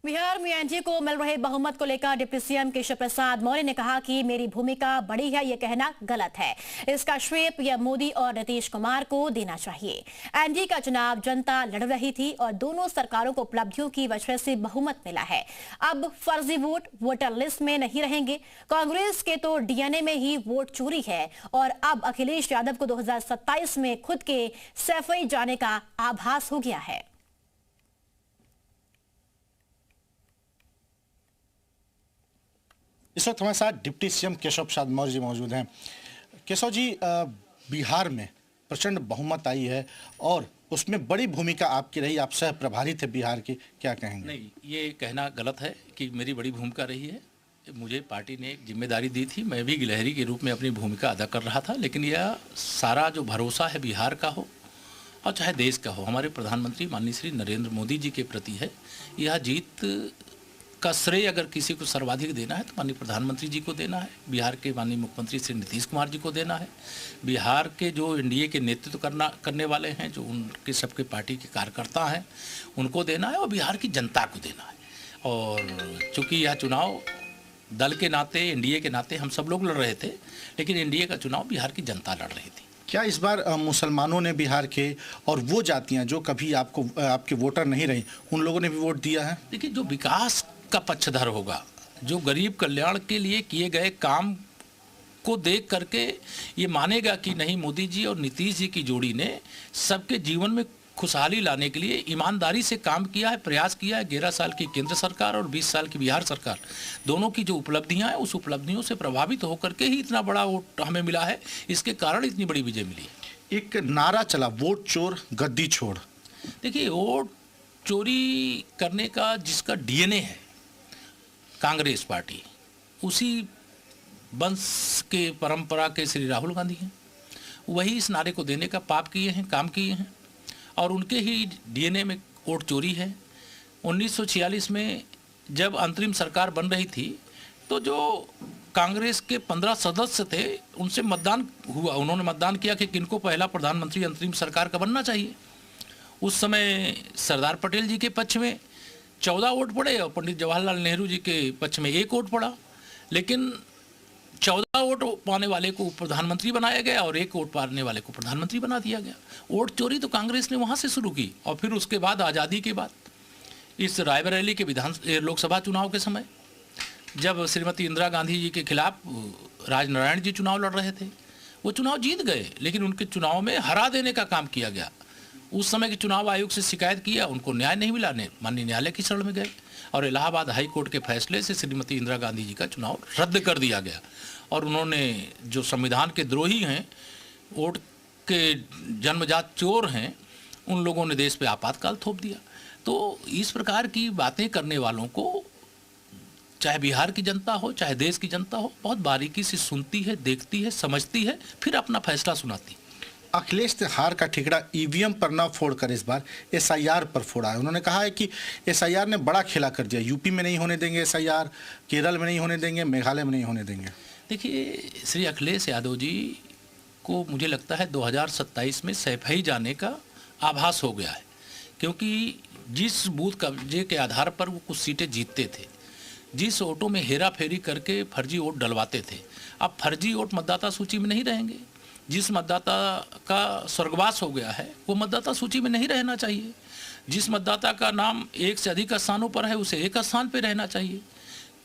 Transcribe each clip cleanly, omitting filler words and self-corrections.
बिहार में एनडीए को मिल रहे बहुमत को लेकर डिप्टी सीएम केशव प्रसाद मौर्य ने कहा कि मेरी भूमिका बड़ी है, यह कहना गलत है। इसका श्रेय पीएम मोदी और नीतीश कुमार को देना चाहिए। एनडीए का चुनाव जनता लड़ रही थी और दोनों सरकारों को उपलब्धियों की वजह से बहुमत मिला है। अब फर्जी वोट वोटर लिस्ट में नहीं रहेंगे। कांग्रेस के तो डीएनए में ही वोट चोरी है और अब अखिलेश यादव को 2027 में खुद के सफाई जाने का आभास हो गया है। इस वक्त हमारे साथ डिप्टी सीएम केशव प्रसाद मौर्य जी मौजूद हैं। केशव जी, बिहार में प्रचंड बहुमत आई है और उसमें बड़ी भूमिका आपकी रही, आप सह प्रभारी थे बिहार के, क्या कहेंगे? नहीं, ये कहना गलत है कि मेरी बड़ी भूमिका रही है। मुझे पार्टी ने एक जिम्मेदारी दी थी, मैं भी गिलहरी के रूप में अपनी भूमिका अदा कर रहा था। लेकिन यह सारा जो भरोसा है बिहार का हो और चाहे देश का हो, हमारे प्रधानमंत्री माननीय श्री नरेंद्र मोदी जी के प्रति है। यह जीत का श्रेय अगर किसी को सर्वाधिक देना है तो माननीय प्रधानमंत्री जी को देना है, बिहार के माननीय मुख्यमंत्री श्री नीतीश कुमार जी को देना है, बिहार के जो एनडीए के नेतृत्व करने वाले हैं, जो उनके सबके पार्टी के कार्यकर्ता हैं, उनको देना है और बिहार की जनता को देना है। और चूँकि यह चुनाव दल के नाते, एनडीए के नाते हम सब लोग लड़ रहे थे, लेकिन एनडीए का चुनाव बिहार की जनता लड़ रही थी। क्या इस बार मुसलमानों ने बिहार के और वो जातियां जो कभी आपके वोटर नहीं रही, उन लोगों ने भी वोट दिया है? देखिए, जो विकास का पक्षधर होगा, जो गरीब कल्याण के लिए किए गए काम को देख करके ये मानेगा कि नहीं, मोदी जी और नीतीश जी की जोड़ी ने सबके जीवन में खुशहाली लाने के लिए ईमानदारी से काम किया है, प्रयास किया है। 11 साल की केंद्र सरकार और 20 साल की बिहार सरकार, दोनों की जो उपलब्धियां हैं, उस उपलब्धियों से प्रभावित होकर के ही इतना बड़ा वोट हमें मिला है। इसके कारण इतनी बड़ी विजय मिली है। एक नारा चला, वोट चोर गद्दी छोड़। देखिए, वोट चोरी करने का जिसका डीएनए है कांग्रेस पार्टी, उसी वंश के परंपरा के श्री राहुल गांधी हैं। वही इस नारे को देने का पाप किए हैं, काम किए हैं और उनके ही डीएनए में वोट चोरी है। 1946 में जब अंतरिम सरकार बन रही थी तो जो कांग्रेस के 15 सदस्य थे उनसे मतदान हुआ, उन्होंने मतदान किया कि किनको पहला प्रधानमंत्री अंतरिम सरकार का बनना चाहिए। उस समय सरदार पटेल जी के पक्ष में 14 वोट पड़े और पंडित जवाहरलाल नेहरू जी के पक्ष में 1 वोट पड़ा। लेकिन 14 वोट पाने वाले को प्रधानमंत्री बनाया गया और 1 वोट पाने वाले को प्रधानमंत्री बना दिया गया। वोट चोरी तो कांग्रेस ने वहाँ से शुरू की और फिर उसके बाद आज़ादी के बाद इस रायबरेली के लोकसभा चुनाव के समय जब श्रीमती इंदिरा गांधी जी के खिलाफ राजनारायण जी चुनाव लड़ रहे थे, वो चुनाव जीत गए, लेकिन उनके चुनाव में हरा देने का काम किया गया। उस समय के चुनाव आयोग से शिकायत किया, उनको न्याय नहीं मिला, माननीय न्यायालय की शरण में गए और इलाहाबाद हाई कोर्ट के फैसले से श्रीमती इंदिरा गांधी जी का चुनाव रद्द कर दिया गया। और उन्होंने, जो संविधान के द्रोही हैं, वोट के जन्मजात चोर हैं, उन लोगों ने देश पे आपातकाल थोप दिया। तो इस प्रकार की बातें करने वालों को चाहे बिहार की जनता हो चाहे देश की जनता हो, बहुत बारीकी से सुनती है, देखती है, समझती है, फिर अपना फैसला सुनाती है। अखिलेश ने हार का ठिकरा ईवीएम पर न फोड़कर इस बार एसआईआर पर फोड़ा है। उन्होंने कहा है कि एसआईआर ने बड़ा खेला कर दिया, यूपी में नहीं होने देंगे एसआईआर, केरल में नहीं होने देंगे, मेघालय में नहीं होने देंगे। देखिए, श्री अखिलेश यादव जी को मुझे लगता है 2027 में सफाई जाने का आभास हो गया है, क्योंकि जिस बूथ कब्जे के आधार पर वो कुछ सीटें जीतते थे, जिस वोटों में हेरा फेरी करके फर्जी वोट डलवाते थे, अब फर्जी वोट मतदाता सूची में नहीं रहेंगे। जिस मतदाता का स्वर्गवास हो गया है वो मतदाता सूची में नहीं रहना चाहिए। जिस मतदाता का नाम एक से अधिक स्थानों पर है उसे एक स्थान पर रहना चाहिए।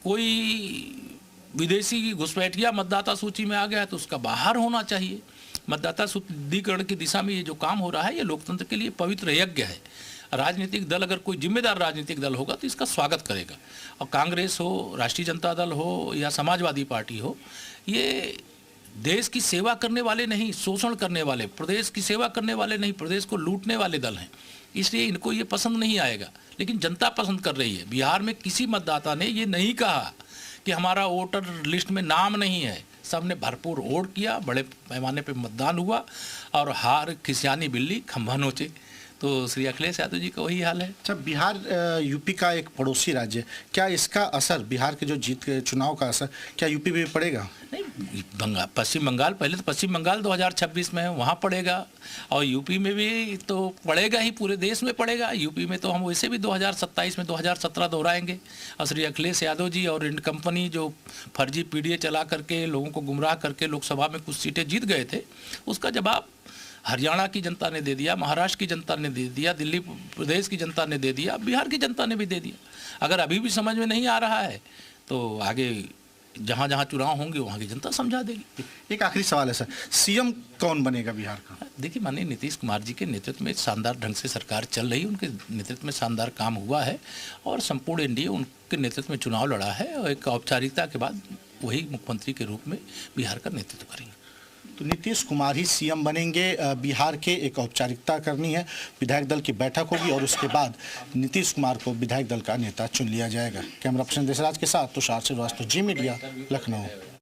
कोई विदेशी घुसपैठिया मतदाता सूची में आ गया तो उसका बाहर होना चाहिए। मतदाता शुद्धिकरण की दिशा में ये जो काम हो रहा है, ये लोकतंत्र के लिए पवित्र यज्ञ है। राजनीतिक दल, अगर कोई जिम्मेदार राजनीतिक दल होगा तो इसका स्वागत करेगा। और कांग्रेस हो, राष्ट्रीय जनता दल हो या समाजवादी पार्टी हो, ये देश की सेवा करने वाले नहीं, शोषण करने वाले, प्रदेश की सेवा करने वाले नहीं, प्रदेश को लूटने वाले दल हैं। इसलिए इनको ये पसंद नहीं आएगा, लेकिन जनता पसंद कर रही है। बिहार में किसी मतदाता ने ये नहीं कहा कि हमारा वोटर लिस्ट में नाम नहीं है। सबने भरपूर वोट किया, बड़े पैमाने पे मतदान हुआ और हार खिसियानी बिल्ली खंभा नोचे। तो श्री अखिलेश यादव जी का वही हाल है। अच्छा, बिहार यूपी का एक पड़ोसी राज्य है, क्या इसका असर बिहार के जो जीत के चुनाव का असर क्या यूपी में भी पड़ेगा? नहीं, पश्चिम बंगाल, पहले तो पश्चिम बंगाल 2026 में है, वहाँ पड़ेगा, और यूपी में भी तो पड़ेगा ही, पूरे देश में पड़ेगा। यूपी में तो हम वैसे भी 2027 में 2017 दोहराएंगे। और श्री अखिलेश यादव जी और इन कंपनी जो फर्जी पीडीए चला करके लोगों को गुमराह करके लोकसभा में कुछ सीटें जीत गए थे, उसका जवाब हरियाणा की जनता ने दे दिया, महाराष्ट्र की जनता ने दे दिया, दिल्ली प्रदेश की जनता ने दे दिया, बिहार की जनता ने भी दे दिया। अगर अभी भी समझ में नहीं आ रहा है तो आगे जहाँ जहाँ चुनाव होंगे वहाँ की जनता समझा देगी। एक आखिरी सवाल है सर, सीएम कौन बनेगा बिहार का? देखिए, माननीय नीतीश कुमार जी के नेतृत्व में शानदार ढंग से सरकार चल रही है, उनके नेतृत्व में शानदार काम हुआ है, और संपूर्ण एनडीए उनके नेतृत्व में चुनाव लड़ा है, और एक औपचारिकता के बाद वही मुख्यमंत्री के रूप में बिहार का नेतृत्व करेंगे। तो नीतीश कुमार ही सीएम बनेंगे बिहार के, एक औपचारिकता करनी है, विधायक दल की बैठक होगी और उसके बाद नीतीश कुमार को विधायक दल का नेता चुन लिया जाएगा। कैमरा पर्सन देशराज के साथ तुषार श्रीवास्तव, जी मीडिया, लखनऊ।